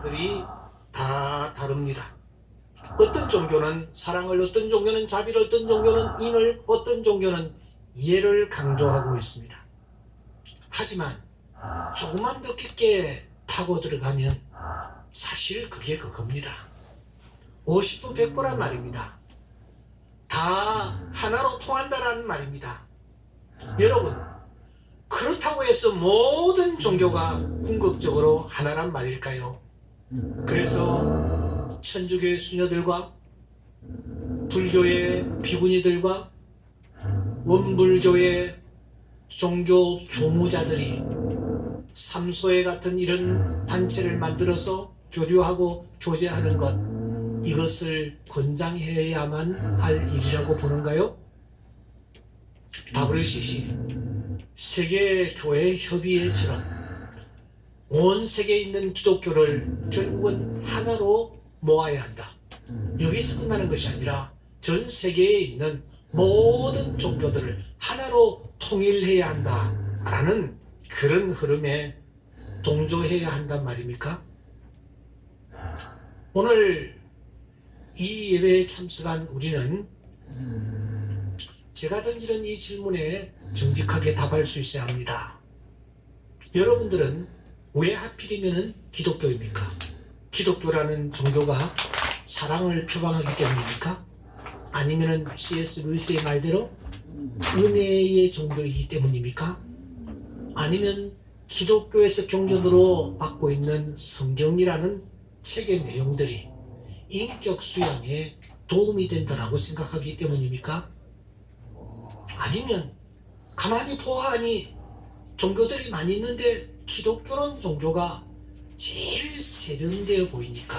종교들이 다 다릅니다. 어떤 종교는 사랑을, 어떤 종교는 자비를, 어떤 종교는 인을, 어떤 종교는 이해를 강조하고 있습니다. 하지만 조금만 더 깊게 파고 들어가면 사실 그게 그겁니다. 50분 100분란 말입니다. 다 하나로 통한다라는 말입니다. 여러분, 그렇다고 해서 모든 종교가 궁극적으로 하나란 말일까요? 그래서 천주교의 수녀들과 불교의 비구니들과 원불교의 종교 교무자들이 삼소회 같은 이런 단체를 만들어서 교류하고 교제하는 것, 이것을 권장해야만 할 일이라고 보는가요? WCC 세계교회협의회처럼 온 세계에 있는 기독교를 결국은 하나로 모아야 한다. 여기서 끝나는 것이 아니라 전 세계에 있는 모든 종교들을 하나로 통일해야 한다라는 그런 흐름에 동조해야 한단 말입니까? 오늘 이 예배에 참석한 우리는 제가 던지는 이 질문에 정직하게 답할 수 있어야 합니다. 여러분들은 왜 하필이면 기독교입니까? 기독교라는 종교가 사랑을 표방하기 때문입니까? 아니면 C.S. 루이스의 말대로 은혜의 종교이기 때문입니까? 아니면 기독교에서 경전으로 받고 있는 성경이라는 책의 내용들이 인격 수양에 도움이 된다라고 생각하기 때문입니까? 아니면 가만히 보아하니 종교들이 많이 있는데 기독교는 종교가 제일 세련되어 보이니까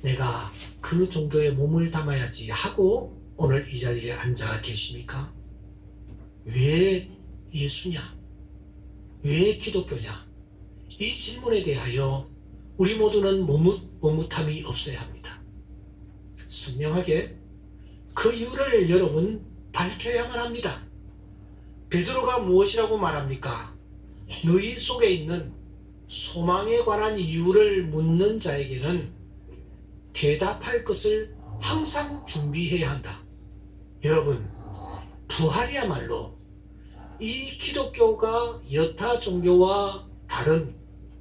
내가 그 종교에 몸을 담아야지 하고 오늘 이 자리에 앉아 계십니까? 왜 예수냐? 왜 기독교냐? 이 질문에 대하여 우리 모두는 머뭇함이 없어야 합니다. 선명하게 그 이유를 여러분 밝혀야만 합니다. 베드로가 무엇이라고 말합니까? 너희 속에 있는 소망에 관한 이유를 묻는 자에게는 대답할 것을 항상 준비해야 한다. 여러분, 부활이야말로 이 기독교가 여타 종교와 다른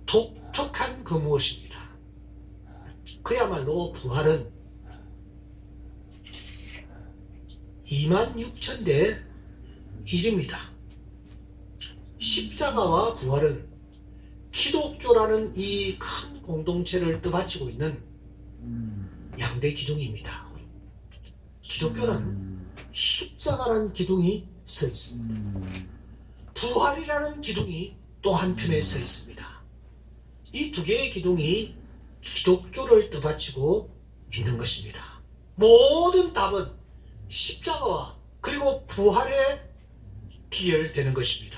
독특한 그 무엇입니다. 그야말로 부활은 26,000대 1입니다. 십자가와 부활은 기독교라는 이 큰 공동체를 떠받치고 있는 양대 기둥입니다. 기독교는 십자가라는 기둥이 서 있습니다. 부활이라는 기둥이 또 한편에 서 있습니다. 이 두 개의 기둥이 기독교를 떠받치고 있는 것입니다. 모든 답은 십자가와 그리고 부활에 기결되는 것입니다.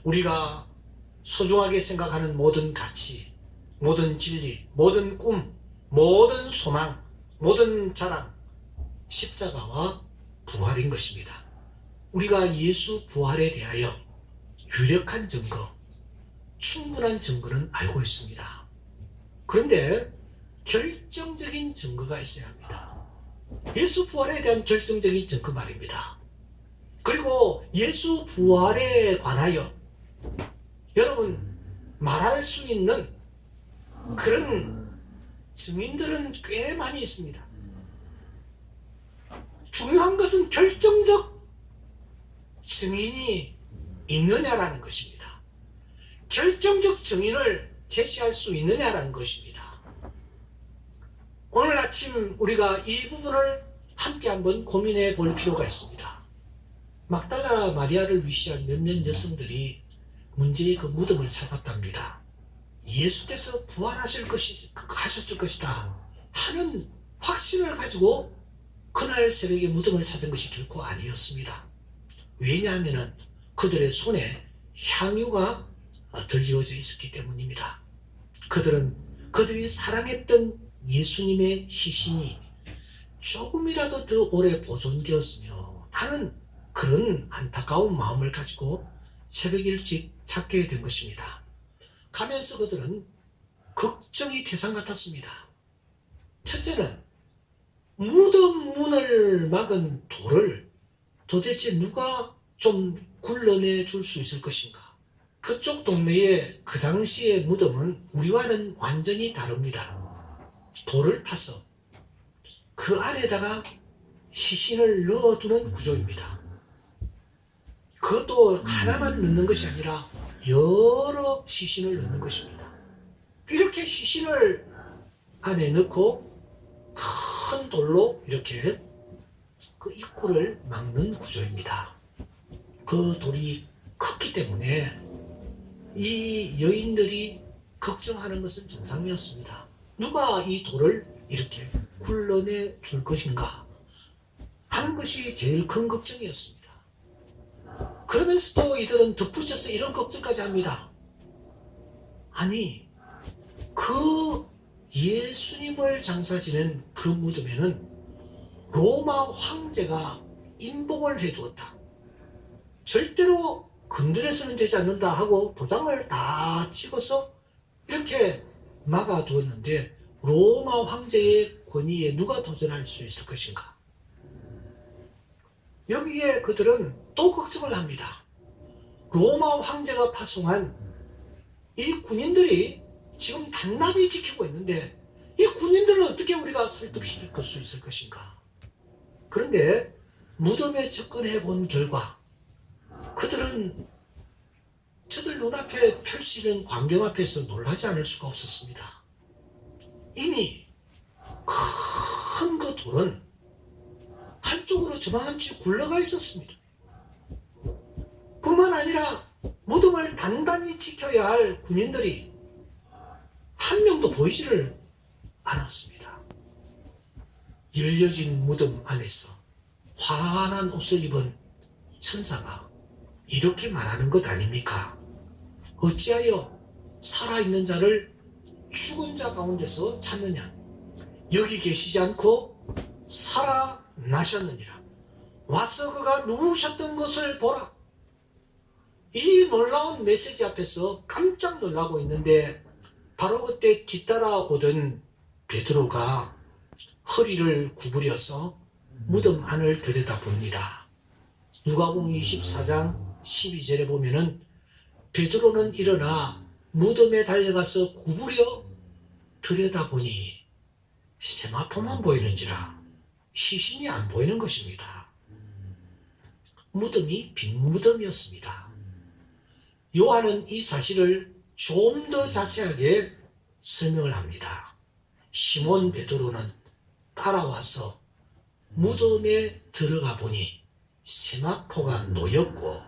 우리가 소중하게 생각하는 모든 가치, 모든 진리, 모든 꿈, 모든 소망, 모든 자랑, 십자가와 부활인 것입니다. 우리가 예수 부활에 대하여 유력한 증거, 충분한 증거는 알고 있습니다. 그런데 결정적인 증거가 있어야 합니다. 예수 부활에 대한 결정적인 증거 말입니다. 그리고 예수 부활에 관하여 여러분 말할 수 있는 그런 증인들은 꽤 많이 있습니다. 중요한 것은 결정적 증인이 있느냐라는 것입니다. 결정적 증인을 제시할 수 있느냐라는 것입니다. 오늘 아침 우리가 이 부분을 함께 한번 고민해 볼 필요가 있습니다. 막달라 마리아를 위시한 몇몇 여성들이 문제의 그 무덤을 찾았답니다. 예수께서 부활하셨을 것이다 하는 확신을 가지고 그날 새벽에 무덤을 찾은 것이 결코 아니었습니다. 왜냐하면 그들의 손에 향유가 들려져 있었기 때문입니다. 그들이 사랑했던 예수님의 시신이 조금이라도 더 오래 보존되었으며 하는 그런 안타까운 마음을 가지고 새벽 일찍 찾게 된 것입니다. 가면서 그들은 걱정이 태산 같았습니다. 첫째는 무덤 문을 막은 돌을 도대체 누가 좀 굴러내 줄 수 있을 것인가? 그쪽 동네의 그 당시의 무덤은 우리와는 완전히 다릅니다. 돌을 파서 그 안에다가 시신을 넣어두는 구조입니다. 그것도 하나만 넣는 것이 아니라 여러 시신을 넣는 것입니다. 이렇게 시신을 안에 넣고 큰 돌로 이렇게 그 입구를 막는 구조입니다. 그 돌이 컸기 때문에 이 여인들이 걱정하는 것은 정상이었습니다. 누가 이 돌을 이렇게 굴러내 줄 것인가 하는 것이 제일 큰 걱정이었습니다. 그러면서도 이들은 덧붙여서 이런 걱정까지 합니다. 아니, 그 예수님을 장사지는 그 무덤에는 로마 황제가 임봉을 해두었다. 절대로 건드려서는 되지 않는다 하고 도장을 다 찍어서 이렇게 막아두었는데 로마 황제의 권위에 누가 도전할 수 있을 것인가? 여기에 그들은 또 걱정을 합니다. 로마 황제가 파송한 이 군인들이 지금 단단히 지키고 있는데 이 군인들을 어떻게 우리가 설득시킬 수 있을 것인가? 그런데 무덤에 접근해 본 결과 그들은 저들 눈앞에 펼치는 광경 앞에서 놀라지 않을 수가 없었습니다. 이미 큰 그 돌은 한쪽으로 저만치 굴러가 있었습니다. 뿐만 아니라 무덤을 단단히 지켜야 할 군인들이 한 명도 보이지를 않았습니다. 열려진 무덤 안에서 환한 옷을 입은 천사가 이렇게 말하는 것 아닙니까? 어찌하여 살아있는 자를 죽은 자 가운데서 찾느냐? 여기 계시지 않고 살아나셨느니라. 와서 그가 누우셨던 것을 보라. 이 놀라운 메시지 앞에서 깜짝 놀라고 있는데 바로 그때 뒤따라 오던 베드로가 허리를 구부려서 무덤 안을 들여다봅니다. 누가복음 24장 12절에 보면은 베드로는 일어나 무덤에 달려가서 구부려 들여다보니 세마포만 보이는지라 시신이 안 보이는 것입니다. 무덤이 빈 무덤이었습니다. 요한은 이 사실을 좀 더 자세하게 설명을 합니다. 시몬 베드로는 따라와서 무덤에 들어가 보니 세마포가 놓였고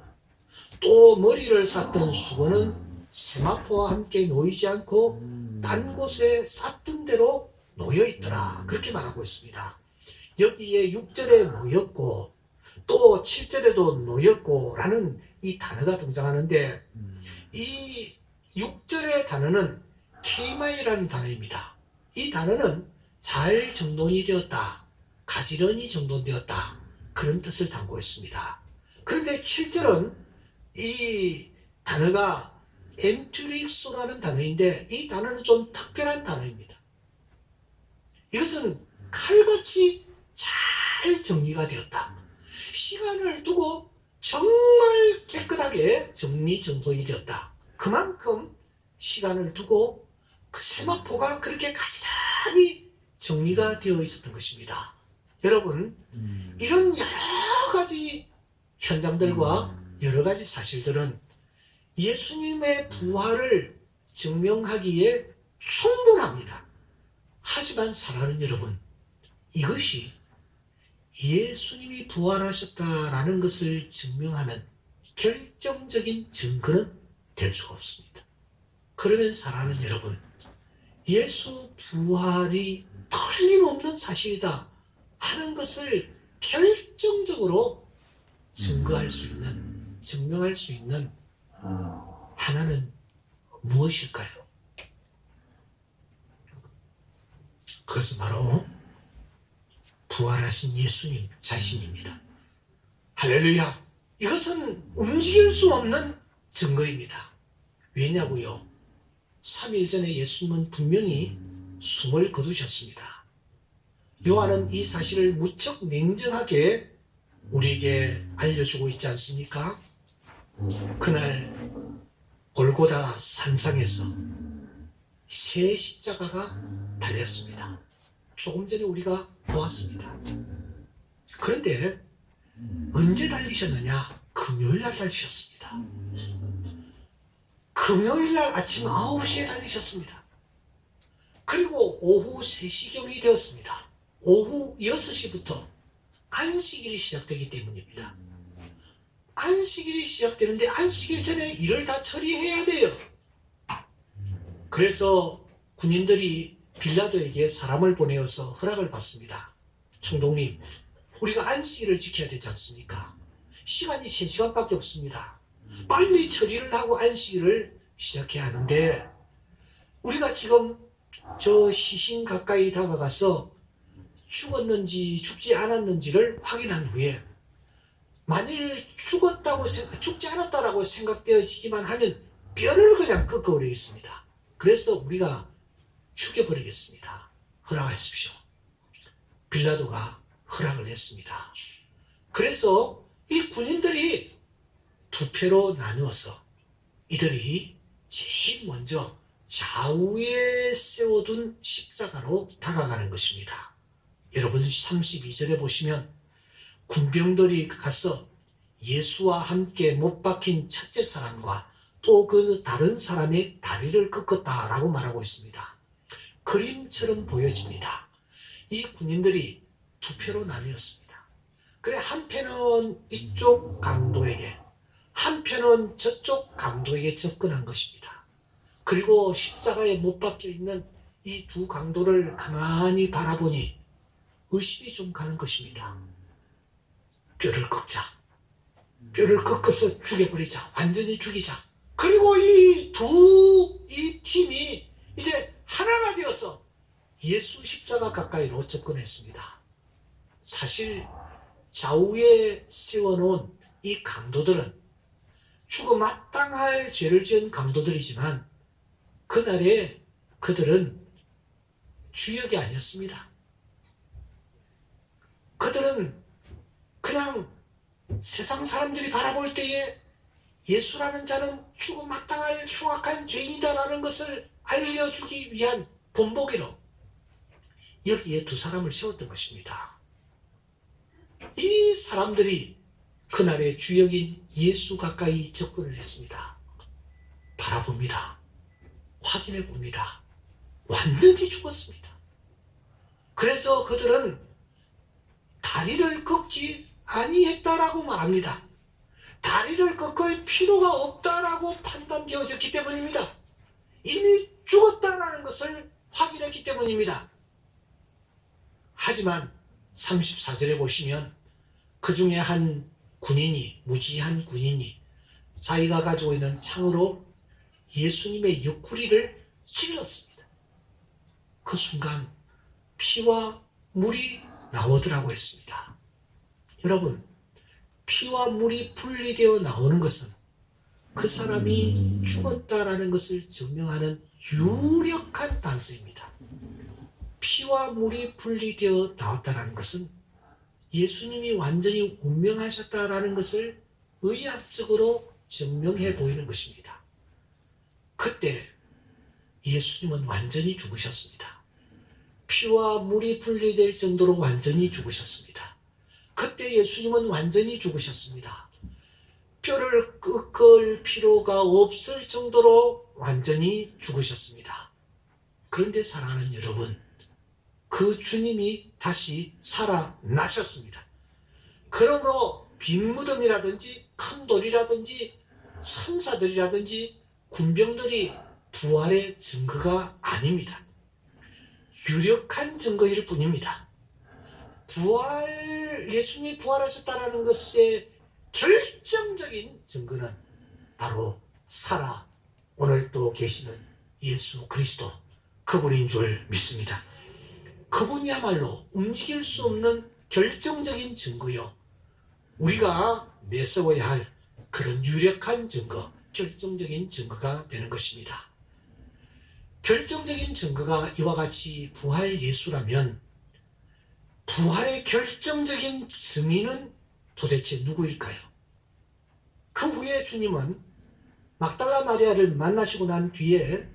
또 머리를 쌌던 수건은 세마포와 함께 놓이지 않고 딴 곳에 쌌던 대로 놓여있더라. 그렇게 말하고 있습니다. 여기에 6절에 놓였고 또 7절에도 놓였고 라는 이 단어가 등장하는데 이 6절의 단어는 케이마이라는 단어입니다. 이 단어는 잘 정돈이 되었다, 가지런히 정돈되었다, 그런 뜻을 담고 있습니다. 그런데 7절은 이 단어가 엔투릭소라는 단어인데 이 단어는 좀 특별한 단어입니다. 이것은 칼같이 잘 정리가 되었다. 시간을 두고 정말 깨끗하게 정리정돈이 되었다. 그만큼 시간을 두고 그 세마포가 그렇게 가지런히 정리가 되어 있었던 것입니다. 여러분, 이런 여러 가지 현장들과 여러 가지 사실들은 예수님의 부활을 증명하기에 충분합니다. 하지만 사랑하는 여러분, 이것이 예수님이 부활하셨다라는 것을 증명하는 결정적인 증거는 될 수가 없습니다. 그러면 사랑하는 여러분, 예수 부활이 틀림없는 사실이다 하는 것을 결정적으로 증거할 수 있는, 증명할 수 있는 하나는 무엇일까요? 그것은 바로 부활하신 예수님 자신입니다. 할렐루야! 이것은 움직일 수 없는 증거입니다. 왜냐고요? 3일 전에 예수님은 분명히 숨을 거두셨습니다. 요한은 이 사실을 무척 냉정하게 우리에게 알려주고 있지 않습니까? 그날 골고다 산상에서 새 십자가가 달렸습니다. 조금 전에 우리가 보았습니다. 그런데 언제 달리셨느냐? 금요일날 달리셨습니다. 금요일날 아침 9시에 달리셨습니다. 그리고 오후 3시경이 되었습니다. 오후 6시부터 안식일이 시작되기 때문입니다. 안식일이 시작되는데 안식일 전에 일을 다 처리해야 돼요. 그래서 군인들이 빌라도에게 사람을 보내어서 허락을 받습니다. 총독님, 우리가 안식일을 지켜야 되지 않습니까? 시간이 3시간밖에 없습니다. 빨리 처리를 하고 안식일을 시작해야 하는데 우리가 지금 저 시신 가까이 다가가서 죽었는지 죽지 않았는지를 확인한 후에 만일 죽지 않았다라고 생각되어지기만 하면 뼈를 그냥 꺾어버리겠습니다. 그래서 우리가 죽여버리겠습니다. 허락하십시오. 빌라도가 허락을 했습니다. 그래서 이 군인들이 두 패로 나누어서 이들이 제일 먼저 좌우에 세워둔 십자가로 다가가는 것입니다. 여러분 32절에 보시면 군병들이 가서 예수와 함께 못 박힌 첫째 사람과 또 그 다른 사람의 다리를 꺾었다라고 말하고 있습니다. 그림처럼 보여집니다. 이 군인들이 두 패로 나뉘었습니다. 그래 한 패는 이쪽 강도에게, 한 패는 저쪽 강도에게 접근한 것입니다. 그리고 십자가에 못 박혀 있는 이 두 강도를 가만히 바라보니 의심이 좀 가는 것입니다. 뼈를 꺾자. 뼈를 꺾어서 죽여버리자. 완전히 죽이자. 그리고 이 팀이 이제 하나가 되어서 예수 십자가 가까이로 접근했습니다. 사실 좌우에 세워놓은 이 강도들은 죽어 마땅할 죄를 지은 강도들이지만 그날에 그들은 주역이 아니었습니다. 그들은 그냥 세상 사람들이 바라볼 때에 예수라는 자는 죽어 마땅할 흉악한 죄인이다라는 것을 알려주기 위한 본보기로 여기에 두 사람을 세웠던 것입니다. 이 사람들이 그날의 주역인 예수 가까이 접근을 했습니다. 바라봅니다. 확인해 봅니다. 완전히 죽었습니다. 그래서 그들은 다리를 꺾지 아니했다라고 말합니다. 다리를 꺾을 필요가 없다라고 판단되어졌기 때문입니다. 이미 죽었다라는 것을 확인했기 때문입니다. 하지만 34절에 보시면 그 중에 한 군인이, 무지한 군인이 자기가 가지고 있는 창으로 예수님의 옆구리를 찔렀습니다. 그 순간 피와 물이 나오더라고 했습니다. 여러분, 피와 물이 분리되어 나오는 것은 그 사람이 죽었다라는 것을 증명하는 유력한 단서입니다. 피와 물이 분리되어 나왔다는 것은 예수님이 완전히 운명하셨다라는 것을 의학적으로 증명해 보이는 것입니다. 그때 예수님은 완전히 죽으셨습니다. 피와 물이 분리될 정도로 완전히 죽으셨습니다. 그때 예수님은 완전히 죽으셨습니다. 뼈를 꺾을 필요가 없을 정도로 완전히 죽으셨습니다. 그런데 사랑하는 여러분, 그 주님이 다시 살아나셨습니다. 그러므로 빈 무덤이라든지 큰 돌이라든지 천사들이라든지 군병들이 부활의 증거가 아닙니다. 유력한 증거일 뿐입니다. 예수님이 부활하셨다는 것의 결정적인 증거는 바로 살아 오늘 또 계시는 예수 그리스도, 그분인 줄 믿습니다. 그분이야말로 움직일 수 없는 결정적인 증거요, 우리가 내세워야 할 그런 유력한 증거, 결정적인 증거가 되는 것입니다. 결정적인 증거가 이와 같이 부활 예수라면 부활의 결정적인 증인은 도대체 누구일까요? 그 후에 주님은 막달라 마리아를 만나시고 난 뒤에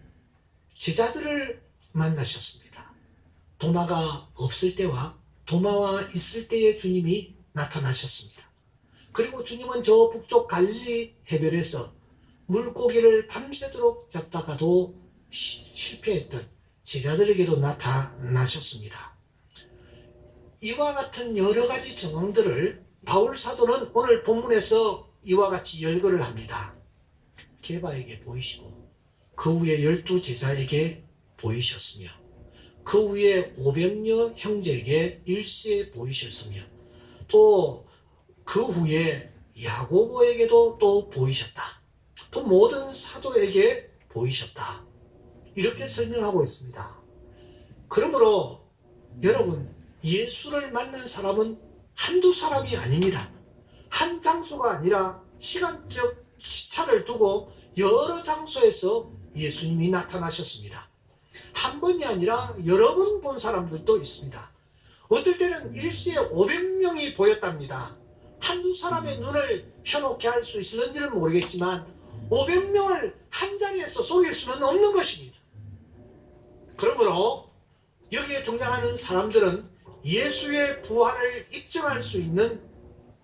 제자들을 만나셨습니다. 도마가 없을 때와 도마와 있을 때에 주님이 나타나셨습니다. 그리고 주님은 저 북쪽 갈릴리 해변에서 물고기를 밤새도록 잡다가도 실패했던 제자들에게도 나타나셨습니다. 이와 같은 여러 가지 정황들을 바울 사도는 오늘 본문에서 이와 같이 열거를 합니다. 게바에게 보이시고 그 후에 12제자에게 보이셨으며 그 후에 500여 형제에게 일시에 보이셨으며 또 그 후에 야고보에게도 또 보이셨다. 또 모든 사도에게 보이셨다. 이렇게 설명하고 있습니다. 그러므로 여러분, 예수를 만난 사람은 한두 사람이 아닙니다. 한 장소가 아니라 시간적 시차를 두고 여러 장소에서 예수님이 나타나셨습니다. 한 번이 아니라 여러 번 본 사람들도 있습니다. 어떨 때는 일시에 500명이 보였답니다. 한두 사람의 눈을 현혹케 할 수 있을는지는 모르겠지만 500명을 한 자리에서 속일 수는 없는 것입니다. 그러므로 여기에 등장하는 사람들은 예수의 부활을 입증할 수 있는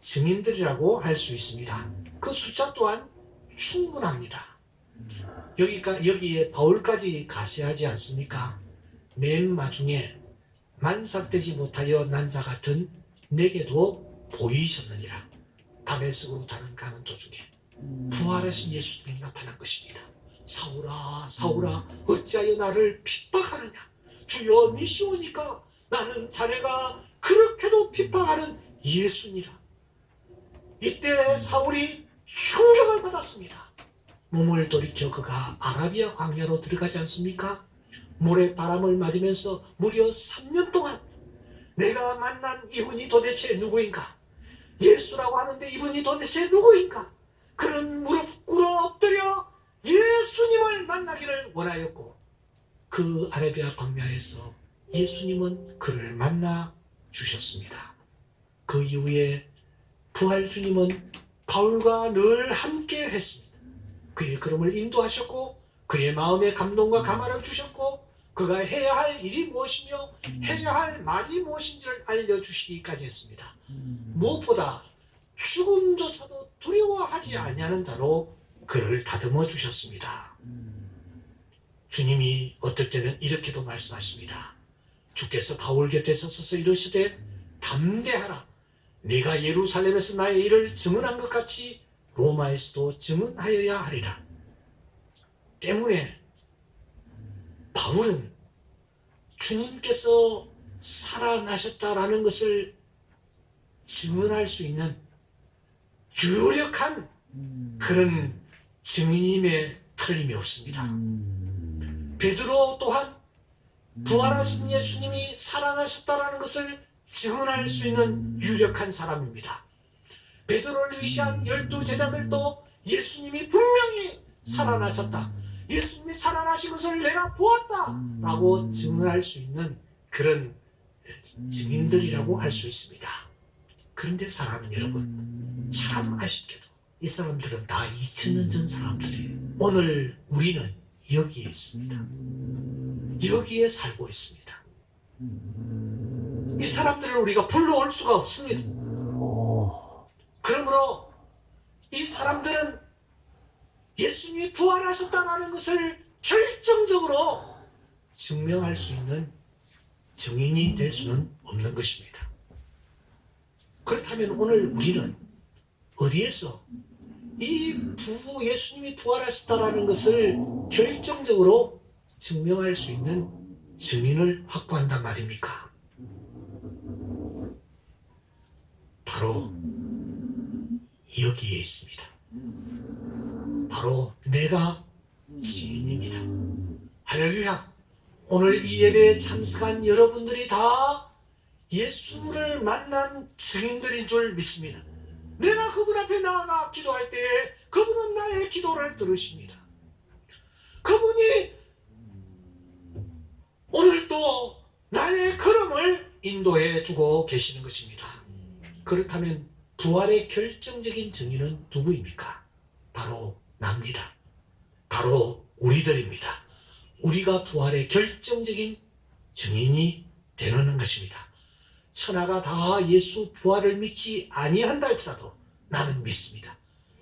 증인들이라고 할 수 있습니다. 그 숫자 또한 충분합니다. 여기에 바울까지 가세하지 않습니까? 맨 마중에 만삭되지 못하여 난 자 같은 내게도 보이셨느니라. 다메섹으로 가는 도중에 부활하신 예수님이 나타난 것입니다. 사울아 사울아 어찌하여 나를 핍박하느냐. 주여 니시오니까 나는 자네가 그렇게도 핍박하는 예수니라. 이때 사울이 충격을 받았습니다. 몸을 돌이켜 그가 아라비아 광야로 들어가지 않습니까? 모래바람을 맞으면서 무려 3년 동안 내가 만난 이분이 도대체 누구인가? 예수라고 하는데 이분이 도대체 누구인가? 그는 무릎 꿇어 엎드려 예수님을 만나기를 원하였고 그 아라비아 광야에서 예수님은 그를 만나 주셨습니다. 그 이후에 부활 주님은 바울과 늘 함께 했습니다. 그의 걸음을 인도하셨고 그의 마음에 감동과 감화를 주셨고 그가 해야 할 일이 무엇이며 해야 할 말이 무엇인지를 알려주시기까지 했습니다. 무엇보다 죽음조차도 두려워하지 아니하는 자로 그를 다듬어 주셨습니다. 주님이 어떨 때는 이렇게도 말씀하십니다. 주께서 바울 곁에서 서서 이르시되 담대하라. 네가 예루살렘에서 나의 일을 증언한 것 같이 로마에서도 증언하여야 하리라. 때문에 바울은 주님께서 살아나셨다라는 것을 증언할 수 있는 유력한 그런 증인임에 틀림이 없습니다. 베드로 또한 부활하신 예수님이 살아나셨다라는 것을 증언할 수 있는 유력한 사람입니다. 베드로를 위시한 12제자들도 예수님이 분명히 살아나셨다. 예수님이 살아나신 것을 내가 보았다 라고 증언할 수 있는 그런 증인들이라고 할 수 있습니다. 그런데 사랑하는 여러분, 참 아쉽게도 이 사람들은 다 2000년 전 사람들이에요. 오늘 우리는 여기에 있습니다. 여기에 살고 있습니다. 이 사람들을 우리가 불러올 수가 없습니다. 그러므로 이 사람들은 예수님이 부활하셨다는 것을 결정적으로 증명할 수 있는 증인이 될 수는 없는 것입니다. 그렇다면 오늘 우리는 어디에서 이 예수님이 부활하셨다는 것을 결정적으로 증명할 수 있는 증인을 확보한단 말입니까? 바로 여기에 있습니다. 바로 내가 증인입니다. 할렐루야. 오늘 이 예배에 참석한 여러분들이 다 예수를 만난 증인들인 줄 믿습니다. 내가 그분 앞에 나아가 기도할 때에 그분은 나의 기도를 들으십니다. 그분이 오늘도 나의 걸음을 인도해 주고 계시는 것입니다. 그렇다면 부활의 결정적인 증인은 누구입니까? 바로 납니다. 바로 우리들입니다. 우리가 부활의 결정적인 증인이 되는 것입니다. 천하가 다 예수 부활을 믿지 아니한다 할지라도 나는 믿습니다.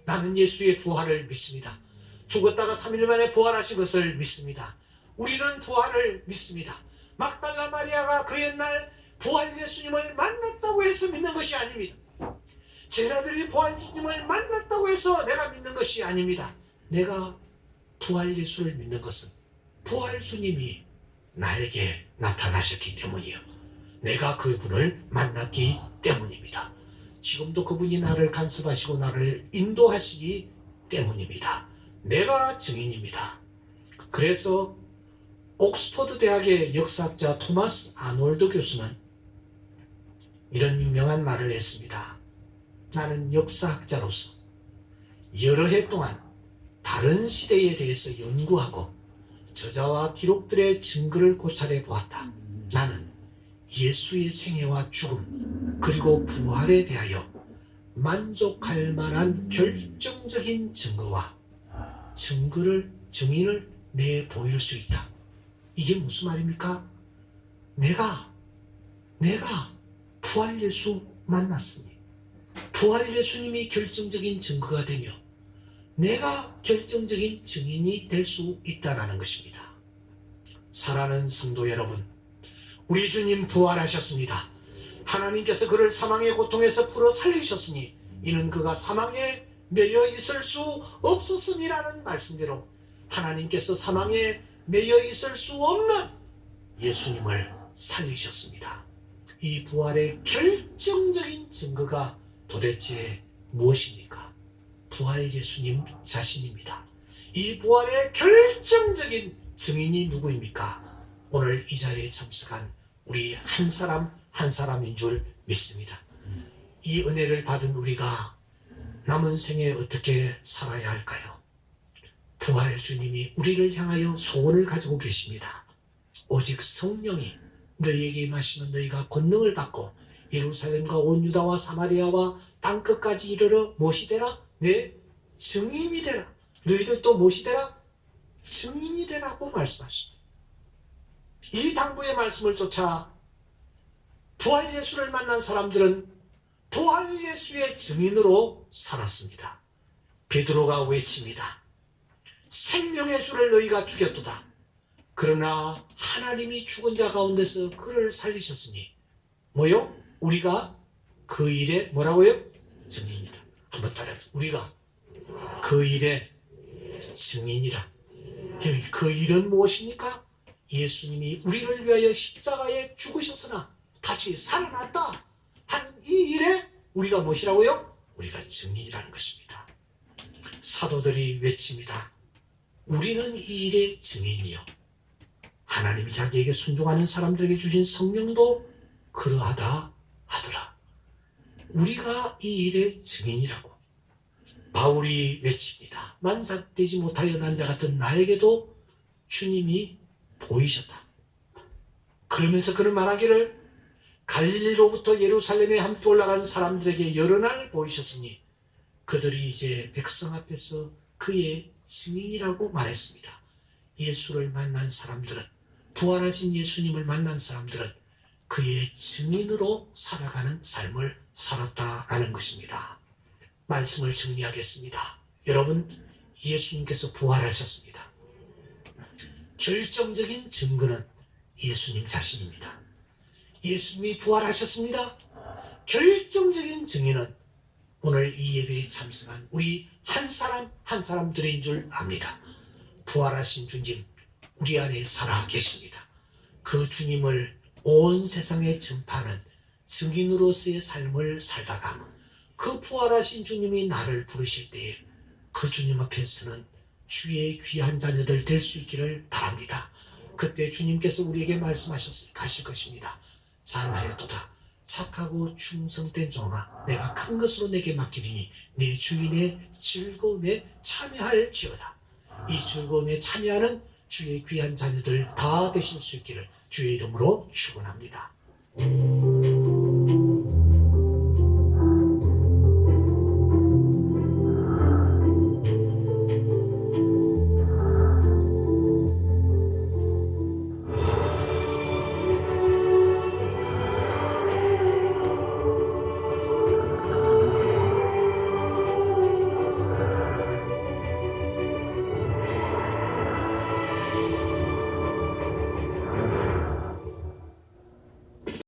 나는 예수의 부활을 믿습니다. 죽었다가 3일 만에 부활하신 것을 믿습니다. 우리는 부활을 믿습니다. 막달라 마리아가 그 옛날 부활 예수님을 만났다고 해서 믿는 것이 아닙니다. 제자들이 부활 주님을 만났다고 해서 내가 믿는 것이 아닙니다. 내가 부활 예수를 믿는 것은 부활 주님이 나에게 나타나셨기 때문이요, 내가 그분을 만났기 때문입니다. 지금도 그분이 나를 간섭하시고 나를 인도하시기 때문입니다. 내가 증인입니다. 그래서 옥스퍼드 대학의 역사학자 토마스 아놀드 교수는 이런 유명한 말을 했습니다. 나는 역사학자로서 여러 해 동안 다른 시대에 대해서 연구하고 저자와 기록들의 증거를 고찰해 보았다. 나는 예수의 생애와 죽음 그리고 부활에 대하여 만족할 만한 결정적인 증거와 증인을 내보일 수 있다. 이게 무슨 말입니까? 내가 부활 예수 만났으니 부활 예수님이 결정적인 증거가 되며 내가 결정적인 증인이 될 수 있다는 것입니다. 사랑하는 성도 여러분, 우리 주님 부활하셨습니다. 하나님께서 그를 사망의 고통에서 풀어 살리셨으니 이는 그가 사망에 매여 있을 수 없었음이라는 말씀대로 하나님께서 사망에 매여 있을 수 없는 예수님을 살리셨습니다. 이 부활의 결정적인 증거가 도대체 무엇입니까? 부활 예수님 자신입니다. 이 부활의 결정적인 증인이 누구입니까? 오늘 이 자리에 참석한 우리 한 사람 한 사람인 줄 믿습니다. 이 은혜를 받은 우리가 남은 생에 어떻게 살아야 할까요? 부활 주님이 우리를 향하여 소원을 가지고 계십니다. 오직 성령이 너희에게 임하시면 너희가 권능을 받고 예루살렘과 온 유다와 사마리아와 땅끝까지 이르러 무엇이 되라? 내 증인이 되라. 너희들도 무엇이 되라? 증인이 되라고 말씀하십니다. 이 당부의 말씀을 쫓아 부활 예수를 만난 사람들은 부활 예수의 증인으로 살았습니다. 베드로가 외칩니다. 생명의 주를 너희가 죽였도다. 그러나 하나님이 죽은 자 가운데서 그를 살리셨으니 뭐요? 우리가 그 일에 뭐라고요? 증인이다. 한번 따라해보세요. 우리가 그 일의 증인이라. 그 일은 무엇입니까? 예수님이 우리를 위하여 십자가에 죽으셨으나 다시 살아났다 하는 이 일에 우리가 무엇이라고요? 우리가 증인이라는 것입니다. 사도들이 외칩니다. 우리는 이 일의 증인이요, 하나님이 자기에게 순종하는 사람들에게 주신 성령도 그러하다 하더라. 우리가 이 일의 증인이라고. 바울이 외칩니다. 만삭되지 못하여 난 자 같은 나에게도 주님이 보이셨다. 그러면서 그는 말하기를 갈릴리로부터 예루살렘에 함께 올라간 사람들에게 여러 날 보이셨으니 그들이 이제 백성 앞에서 그의 증인이라고 말했습니다. 예수를 만난 사람들은, 부활하신 예수님을 만난 사람들은 그의 증인으로 살아가는 삶을 살았다라는 것입니다. 말씀을 정리하겠습니다. 여러분, 예수님께서 부활하셨습니다. 결정적인 증거는 예수님 자신입니다. 예수님이 부활하셨습니다. 결정적인 증인은 오늘 이 예배에 참석한 우리 한 사람 한 사람들인 줄 압니다. 부활하신 주님 우리 안에 살아 계십니다. 그 주님을 온 세상에 전파하는 증인으로서의 삶을 살다가 그 부활하신 주님이 나를 부르실 때에 그 주님 앞에서는 주의 귀한 자녀들 될 수 있기를 바랍니다. 그때 주님께서 우리에게 가실 것입니다. 잘하였도다. 착하고 충성된 종아, 내가 큰 것으로 내게 맡기리니 내 주인의 즐거움에 참여할지어다. 이 즐거움에 참여하는 주의 귀한 자녀들 다 되실 수 있기를 주의 이름으로 축원합니다.